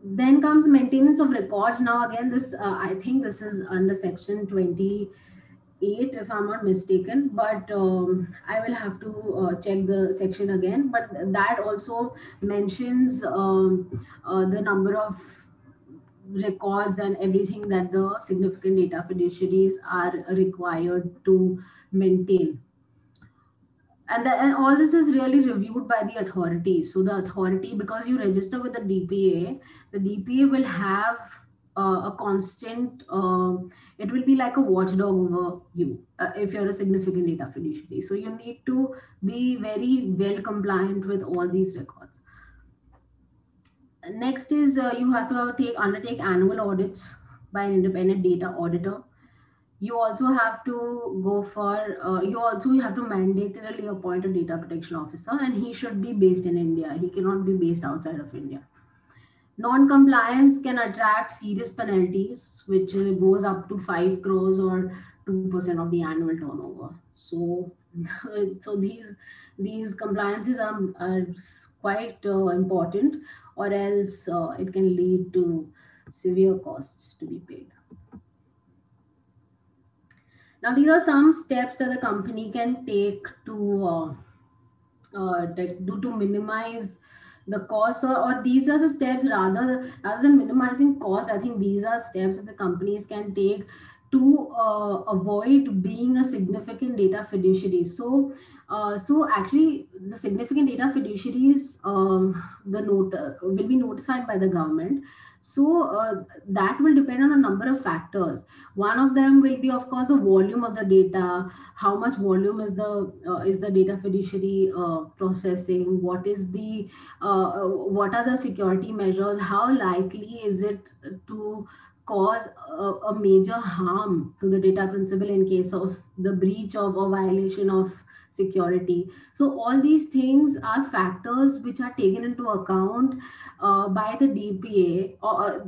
then comes maintenance of records. Now, again, this I think this is under section 28, if I'm not mistaken. But I will have to check the section again. But that also mentions the number of records and everything that the significant data fiduciaries are required to maintain. And all this is really reviewed by the authority. So the authority, because you register with the DPA, the DPA will have a constant, it will be like a watchdog over you, if you're a significant data fiduciary. So you need to be very well compliant with all these records. Next is you have to undertake annual audits by an independent data auditor. You also have to go for you also have to mandatorily appoint a data protection officer, and he should be based in India. He cannot be based outside of India. Non-compliance can attract serious penalties, which goes up to 5 crores or 2% of the annual turnover. So so these compliances are quite important, or else it can lead to severe costs to be paid. Now, these are some steps that the company can take to minimize the cost, or these are the steps, rather than minimizing cost. I think these are steps that the companies can take to avoid being a significant data fiduciary. So actually, the significant data fiduciaries, will be notified by the government. That will depend on a number of factors. One of them will be, of course, the volume of the data. How much volume is the data fiduciary processing? What are the security measures? How likely is it to cause a major harm to the data principal in case of the breach of or violation of security? So all these things are factors which are taken into account by the DPA,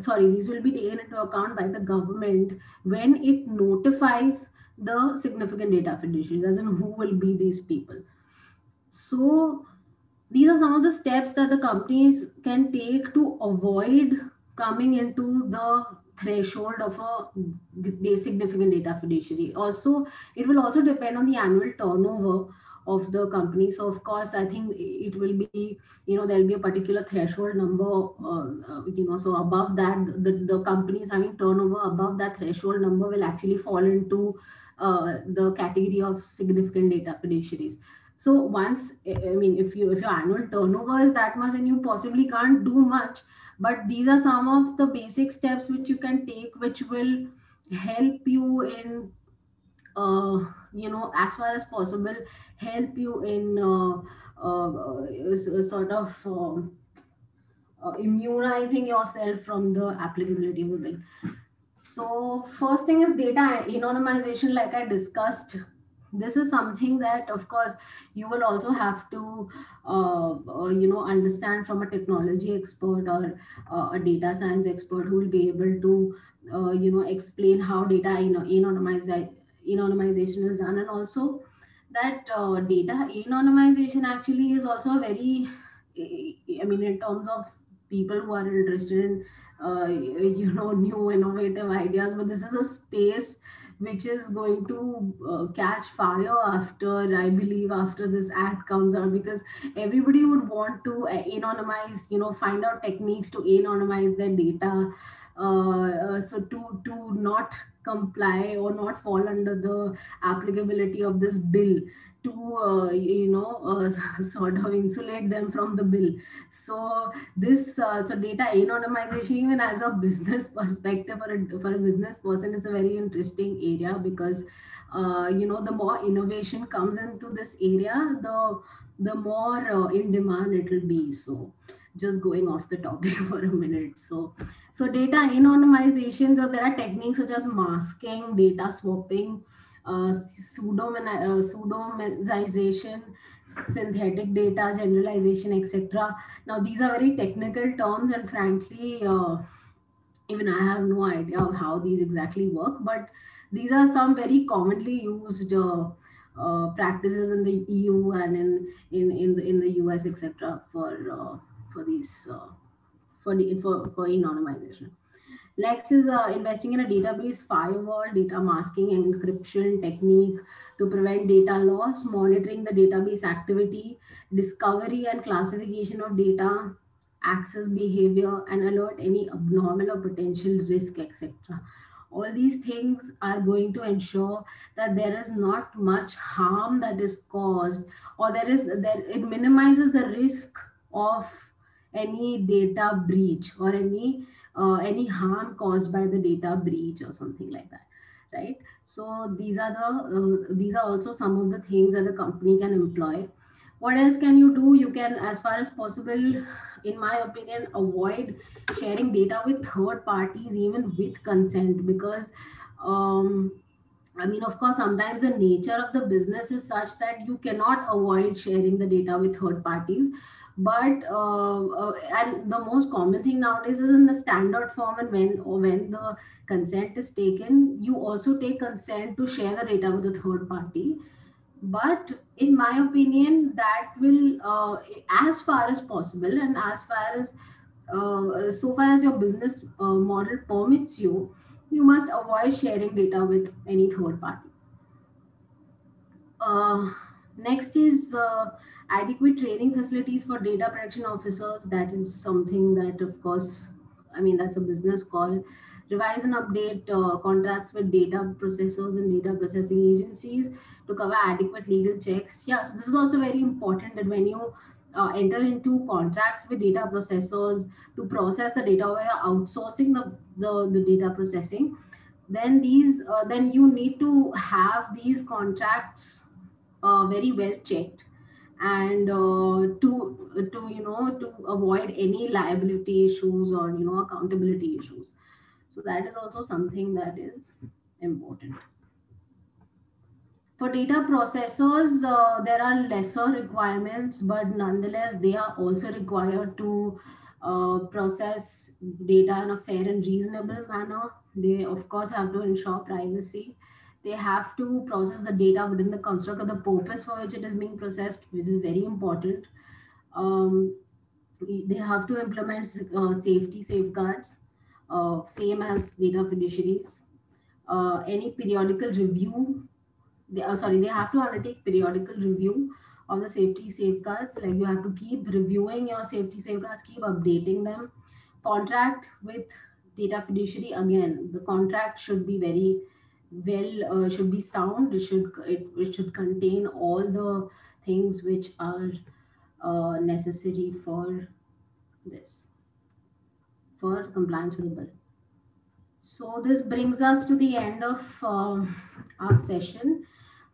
sorry, these will be taken into account by the government when it notifies the significant data fiduciaries, as in who will be these people. So these are some of the steps that the companies can take to avoid coming into the threshold of a significant data fiduciary. Also, it will also depend on the annual turnover of the company. So of course, I think it will be, there'll be a particular threshold number, so above that, the companies having turnover above that threshold number will actually fall into the category of significant data fiduciaries. So once, I mean, if your annual turnover is that much, and you possibly can't do much, but these are some of the basic steps which you can take, which will help you in, as far as possible, help you in sort of immunizing yourself from the applicability of the bill. So first thing is data anonymization, like I discussed. This is something that, of course, you will also have to, understand from a technology expert, or a data science expert, who will be able to, explain how data anonymization is done. And also that data anonymization actually is also a very, I mean, in terms of people who are interested in, new innovative ideas, but this is a space which is going to catch fire after, I believe, after this act comes out, because everybody would want to anonymize, find out techniques to anonymize their data, so to not comply or not fall under the applicability of this bill, to sort of insulate them from the bill. So data anonymization, even as a business perspective, for a business person, it's a very interesting area, because the more innovation comes into this area, the more in demand it will be. So just going off the topic for a minute. So data anonymization, so there are techniques such as masking, data swapping, pseudomization, synthetic data generalization, etc. Now these are very technical terms, and frankly, even I have no idea of how these exactly work, but these are some very commonly used practices in the EU and in the US, etc. For these for anonymization. Lex is investing in a database firewall, data masking, and encryption technique to prevent data loss, monitoring the database activity, discovery and classification of data, access behavior, and alert any abnormal or potential risk, etc. All these things are going to ensure that there is not much harm that is caused, or it minimizes the risk of any data breach, or any harm caused by the data breach or something like that, right? So these are also some of the things that the company can employ. What else can you do? You can, as far as possible, in my opinion, avoid sharing data with third parties, even with consent, because um, I mean, of course, sometimes the nature of the business is such that you cannot avoid sharing the data with third parties. But and the most common thing nowadays is in the standard form, and when the consent is taken, you also take consent to share the data with the third party. But in my opinion, that will, as far as possible, and as far as so far as your business model permits you, you must avoid sharing data with any third party. Uh, Next is adequate training facilities for data protection officers. That is something that, of course, I mean, that's a business call. Revise and update contracts with data processors and data processing agencies to cover adequate legal checks. Yeah, so this is also very important that when you enter into contracts with data processors to process the data, where you're outsourcing the data processing, then you need to have these contracts very well checked, and to avoid any liability issues or accountability issues. So that is also something that is important. For data processors, there are lesser requirements, but nonetheless, they are also required to process data in a fair and reasonable manner. They, of course, have to ensure privacy. They have to process the data within the construct of the purpose for which it is being processed, which is very important. Um, they have to implement safety safeguards, same as data fiduciaries. Any periodical review, they have to undertake periodical review of the safety safeguards. Like, you have to keep reviewing your safety safeguards, keep updating them. Contract with data fiduciary, again, the contract should be very well, should be sound. It should contain all the things which are necessary for this, for compliance with the bill. So this brings us to the end of our session.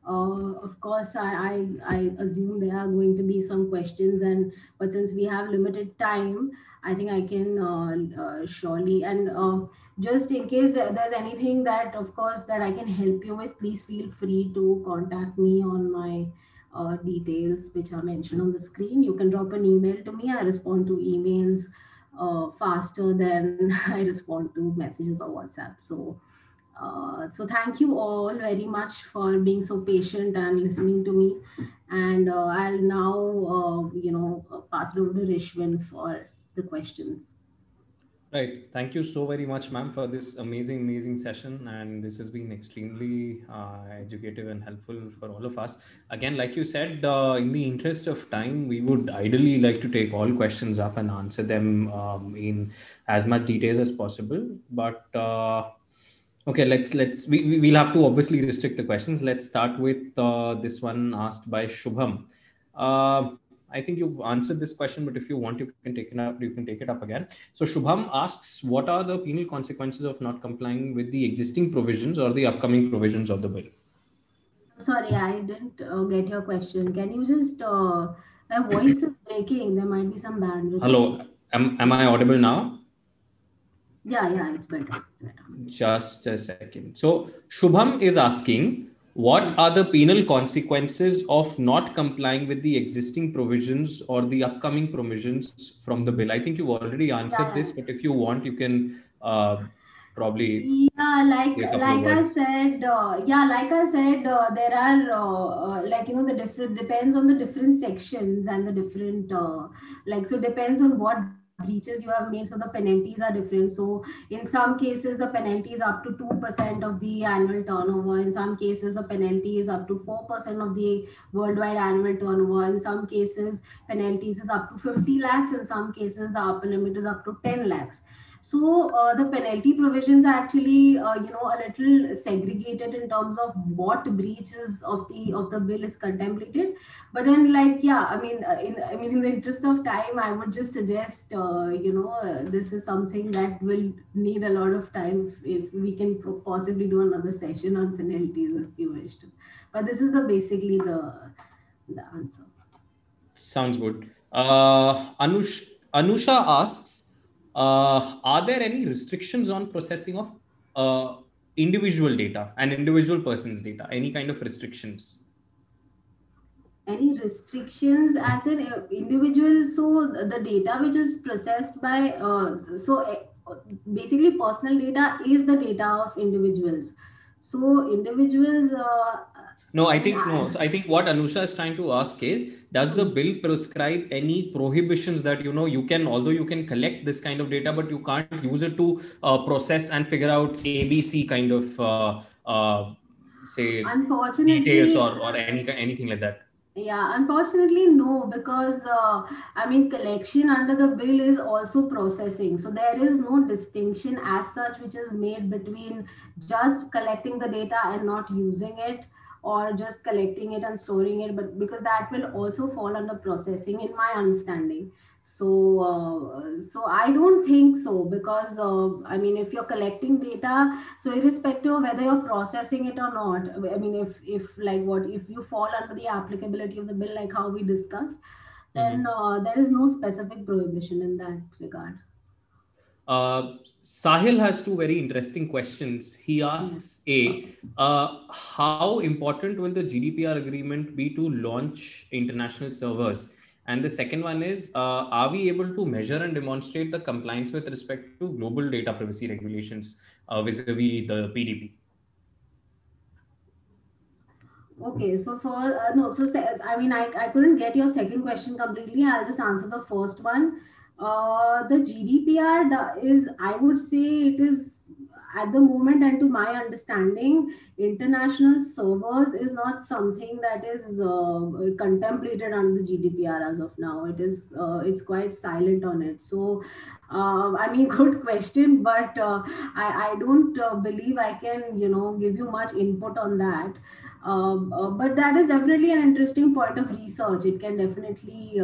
Of course, I assume there are going to be some questions, and but since we have limited time, I think I can surely, and just in case there's anything that, of course, that I can help you with, please feel free to contact me on my details which are mentioned on the screen. You can drop an email to me. I respond to emails faster than I respond to messages or WhatsApp. So thank you all very much for being so patient and listening to me. And I'll now, pass it over to Rishwin for the questions. Right. Thank you so very much, ma'am, for this amazing, amazing session. And this has been extremely educative and helpful for all of us. Again, like you said, in the interest of time, we would ideally like to take all questions up and answer them in as much details as possible. But okay, we'll have to obviously restrict the questions. Let's start with this one asked by Shubham. I think you've answered this question, but if you want, you can take it up. You can take it up again. So Shubham asks, what are the penal consequences of not complying with the existing provisions or the upcoming provisions of the bill? Sorry, I didn't get your question. Can you just, my voice is breaking. There might be some bandwidth issue. Hello, am I audible now? Yeah, yeah, it's better. It's better. Just a second. So Shubham is asking, what Hmm. are the penal consequences of not complying with the existing provisions or the upcoming provisions from the bill? I think you've already answered Yeah, this, yeah. but if you want, you can probably Yeah, say a couple of like I words. said, there are the different, depends on the different sections and the different so depends on what breaches you have made. So the penalties are different. So in some cases the penalty is up to 2% of the annual turnover. In some cases the penalty is up to 4% of the worldwide annual turnover. In some cases penalties is up to 50 lakhs. In some cases the upper limit is up to 10 lakhs. So the penalty provisions are actually, a little segregated in terms of what breaches of the bill is contemplated. But then, like, yeah, in the interest of time, I would just suggest, this is something that will need a lot of time. If we can possibly do another session on penalties if you wish to. But this is basically the answer. Sounds good. Anusha asks, are there any restrictions on processing of uh, individual data and individual person's data? Any kind of restrictions? Any restrictions as an individual? So the data which is processed by basically personal data is the data of individuals. So individuals, No, I mean, I think what Anusha is trying to ask is, does the hmm. bill prescribe any prohibitions that you can, although you can collect this kind of data, but you can't use it to process and figure out ABC kind of say details Unfortunately, or anything like that? yeah, unfortunately, no, because I mean, collection under the bill is also processing. So there is no distinction as such which is made between just collecting the data and not using it, or just collecting it and storing it, but because that will also fall under processing, in my understanding. So I don't think so, because I mean, if you're collecting data, so irrespective of whether you're processing it or not, I mean, if like what if you fall under the applicability of the bill, like how we discussed, then Mhm. there is no specific prohibition in that regard. Sahil has two very interesting questions. He Yeah. asks A, how important will the GDPR agreement be to launch international servers? And the second one is, are we able to measure and demonstrate the compliance with respect to global data privacy regulations vis-a-vis the PDP? Okay, so for no, so I mean, I couldn't get your second question completely. I'll just answer the first one. The GDPR is, I would say, it is at the moment, and to my understanding, international servers is not something that is contemplated under the GDPR as of now. It's quite silent on it. So, I mean, good question, but I don't believe I can, give you much input on that. But that is definitely an interesting point of research. It can definitely,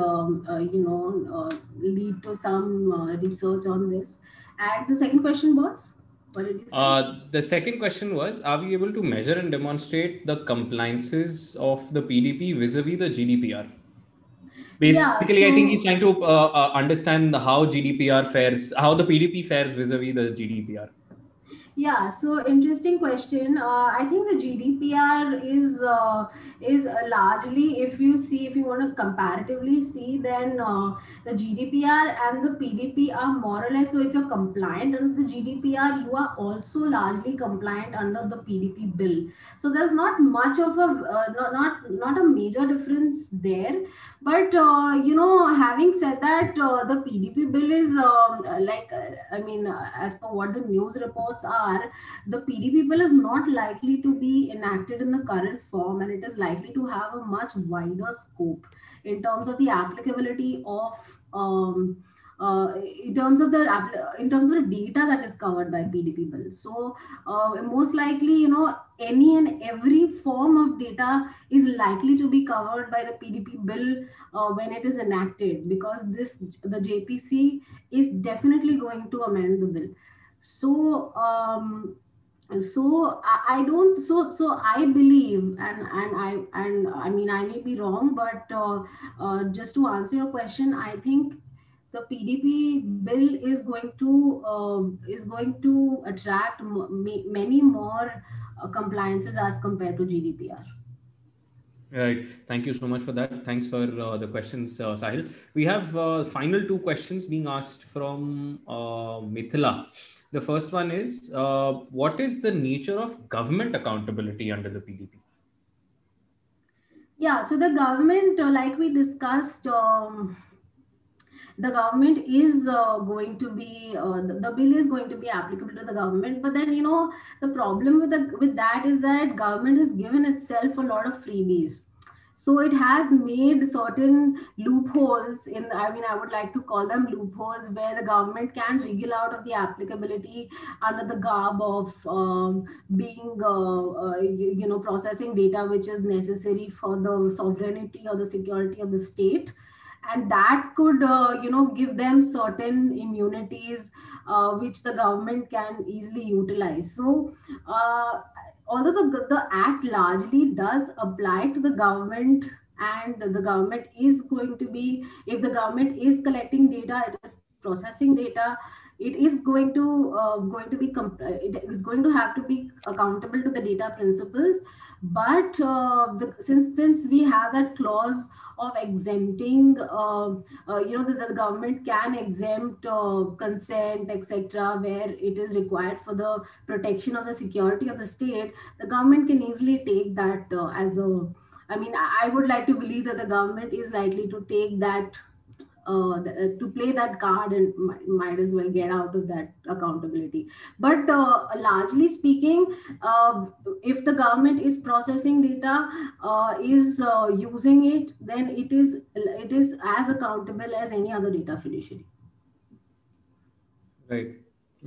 lead to some research on this. And the second question was, what did you say? The second question was, are we able to measure and demonstrate the compliances of the PDP vis-a-vis the GDPR? Yeah, Basically, I think he's trying to understand how GDPR fares, how the PDP fares vis-a-vis the GDPR. yeah, so interesting question. I think the GDPR is largely, if you see, if you want to comparatively see, then the GDPR and the PDP are more or less. So if you're compliant under the GDPR, you are also largely compliant under the PDP bill. So there's not much of a not a major difference there. But having said that, the PDP bill is I mean, as per what the news reports are, the PDP bill is not likely to be enacted in the current form, and it is likely to have a much wider scope in terms of the applicability of. In terms of in terms of the data that is covered by PDP bill, so most likely, any and every form of data is likely to be covered by the PDP bill when it is enacted, because this the JPC is definitely going to amend the bill. So I don't, so I believe, and I mean, I may be wrong, but just to answer your question, I think the PDP bill is going to attract many more compliances as compared to GDPR. Right. Thank you so much for that. Thanks for the questions, Sahil. We have final two questions being asked from Mithila. The first one is, what is the nature of government accountability under the PDP? Yeah, so the government, like we discussed, the government is going to be the bill is going to be applicable to the government, but then, the problem with that is that government has given itself a lot of freebies. So it has made certain loopholes in, I mean, I would like to call them loopholes, where the government can wriggle out of the applicability under the garb of being processing data which is necessary for the sovereignty or the security of the state, and that could give them certain immunities which the government can easily utilize. So although the act largely does apply to the government, and the government is going to be, if the government is collecting data, it is processing data, it is going to be it is going to have to be accountable to the data principles. But since we have that clause of exempting, the government can exempt consent, etc., where it is required for the protection of the security of the state, the government can easily take that as a, I mean, I would like to believe that the government is likely to take that to play that card and might as well get out of that accountability. But largely speaking, uh, if the government is processing data, is using it, then it is as accountable as any other data fiduciary. Right.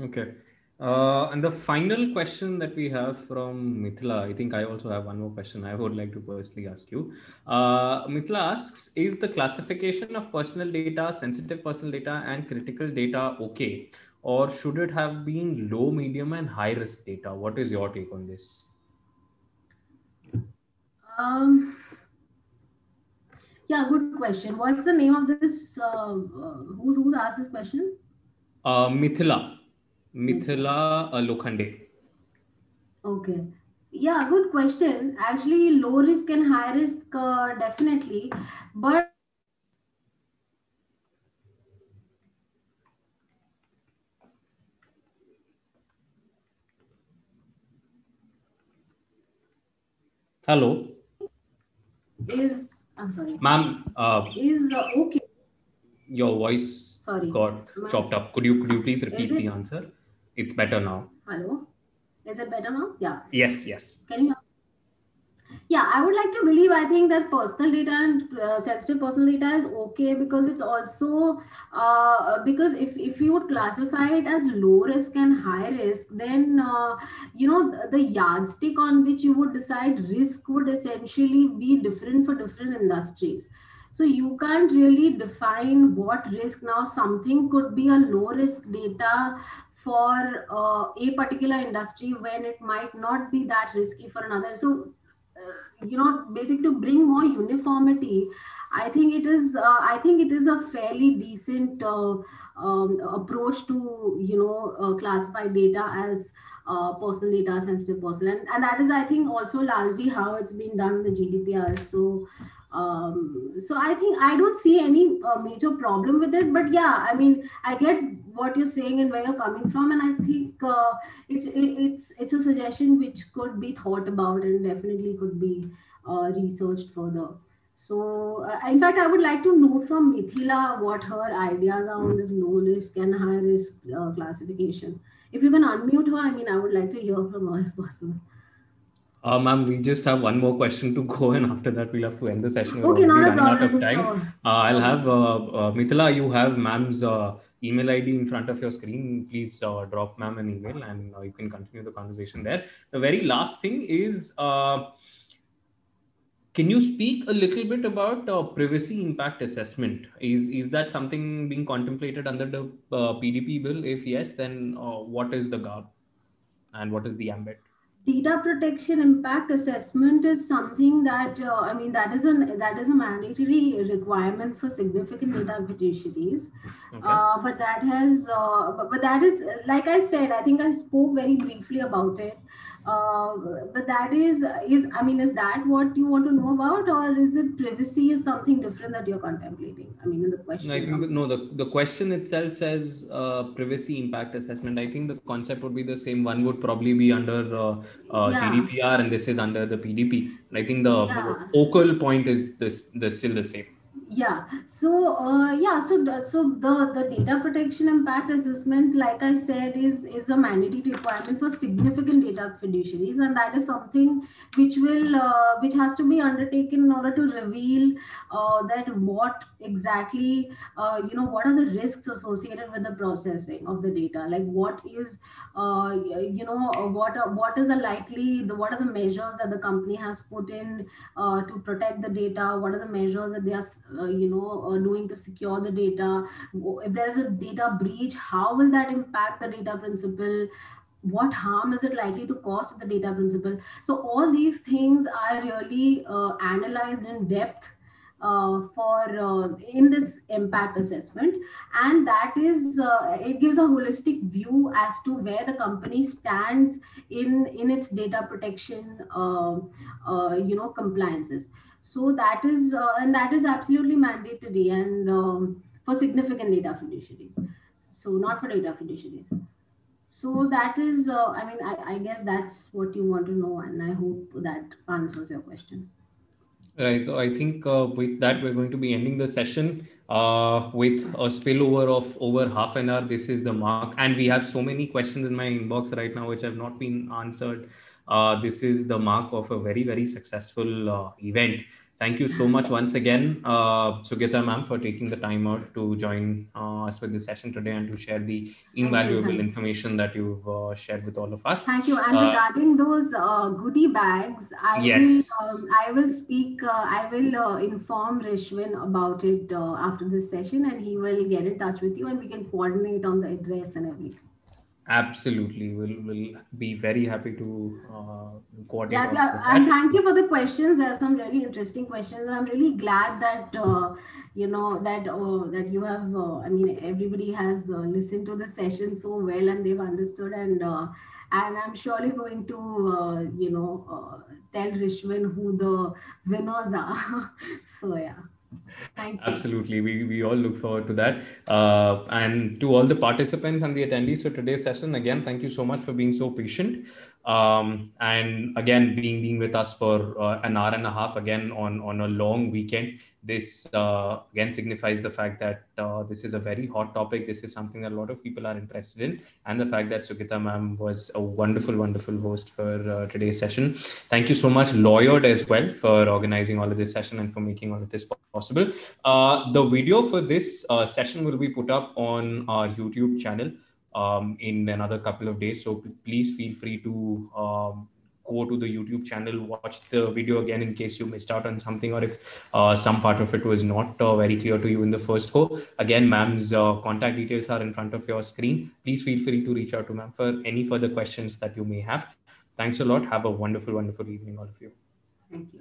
Okay. And the final question that we have from Mithila, I think I also have one more question I would like to personally ask you. Mithila asks, is the classification of personal data, sensitive personal data, and critical data okay? Or should it have been low, medium, and high risk data? What is your take on this? um, yeah, good question. What's the name of this? Who's asked this question? Mithila. Mithila. Mithila Lokhande. Okay. Yeah, good question. Actually, low risk and high risk, definitely. But Hello. I'm sorry, Ma'am, is okay. your voice Sorry. got Am I, chopped up. Could you please is repeat the it, answer? It's better now. hello? Is it better now? Yeah. Yes, yes. Can you? Yeah, I would like to believe, I think that personal data and sensitive personal data is okay, because it's also because if you would classify it as low risk and high risk, then the yardstick on which you would decide risk would essentially be different for different industries. So you can't really define what risk. Now something could be a low risk data for a particular industry when it might not be that risky for another. So basically to bring more uniformity, I think it is a fairly decent approach to classify data as personal data, sensitive personal, and that is, I think, also largely how it's been done in the GDPR. So I think I don't see any major problem with it. But yeah, I mean, I get what you're saying and where you're coming from, and I think it's a suggestion which could be thought about and definitely could be researched further. So, in fact, I would like to know from Mithila what her ideas are on this low risk and high risk classification. If you can unmute her, I mean, I would like to hear from her if possible. Ma'am, we just have one more question to go, and after that, we'll have to end the session. We're Okay, already not a running out of problem. time. So, I'll okay. have Mithila, you have ma'am's email ID in front of your screen. Please drop ma'am an email, and you can continue the conversation there. The very last thing is, can you speak a little bit about privacy impact assessment? Is that something being contemplated under the PDP bill? If yes, then what is the GAP and what is the ambit? Data protection impact assessment is something that that is a mandatory requirement for significant data fiduciaries. Okay. But that is, like I said, I think I spoke very briefly about it. Uh, but that is I mean, is that what you want to know about, or is it privacy is something different that you're contemplating? I mean, in the No, I question. think no, the question itself says privacy impact assessment. I think the concept would be the same. One would probably be under Yeah, GDPR, and this is under the PDP. And I think the yeah. focal point is this still the same. So the data protection impact assessment, like I said, is a mandatory requirement for significant data fiduciaries, and that is something which has to be undertaken in order to reveal that what exactly what are the risks associated with the processing of the data. Like what is what is the likely the what are the measures that the company has put in to protect the data. What are the measures that they are doing to secure the data? If there is a data breach, how will that impact the data principal? What harm is it likely to cause to the data principal? So all these things are really analyzed in depth for in this impact assessment, and that is it gives a holistic view as to where the company stands in its data protection compliances. So that is and that is absolutely mandatory, and for significant data fiduciaries, so not for data fiduciaries. So that is I guess that's what you want to know, and I hope that answers your question. Right. So I think with that, we're going to be ending the session with a spillover of over half an hour. This is the mark. And we have so many questions in my inbox right now which have not been answered. This is the mark of a very, very successful event. Thank you so much once again, Sugyata ma'am, for taking the time out to join us with this session today and to share the Thank you. invaluable information that you've shared with all of us. Thank you. And Uh, regarding those goodie bags, yes. I will speak. I will inform Rishwin about it after this session, and he will get in touch with you, and we can coordinate on the address and everything. Absolutely. We'll be very happy to coordinate Yeah, all yeah, of and that. thank you for the questions. There are some really interesting questions, and I'm really glad that that you have. I mean, everybody has listened to the session so well, and they've understood, and I'm surely going to tell Rishwin who the winners are. So yeah, thank you. Absolutely. We all look forward to that. And to all the participants and the attendees for today's session, again, thank you so much for being so patient. And again, being with us for an hour and a half again on a long weekend. This again signifies the fact that this is a very hot topic. This is something that a lot of people are interested in, and the fact that Sugita ma'am was a wonderful, wonderful host for today's session. Thank you so much, Lloyd, as well, for organizing all of this session and for making all of this possible. The video for this session will be put up on our YouTube channel in another couple of days. So please feel free to go to the YouTube channel, watch the video again in case you missed out on something, or if some part of it was not very clear to you in the first go. Again, ma'am's contact details are in front of your screen. Please feel free to reach out to ma'am for any further questions that you may have. Thanks a lot. Have a wonderful, wonderful evening, all of you. Thank you.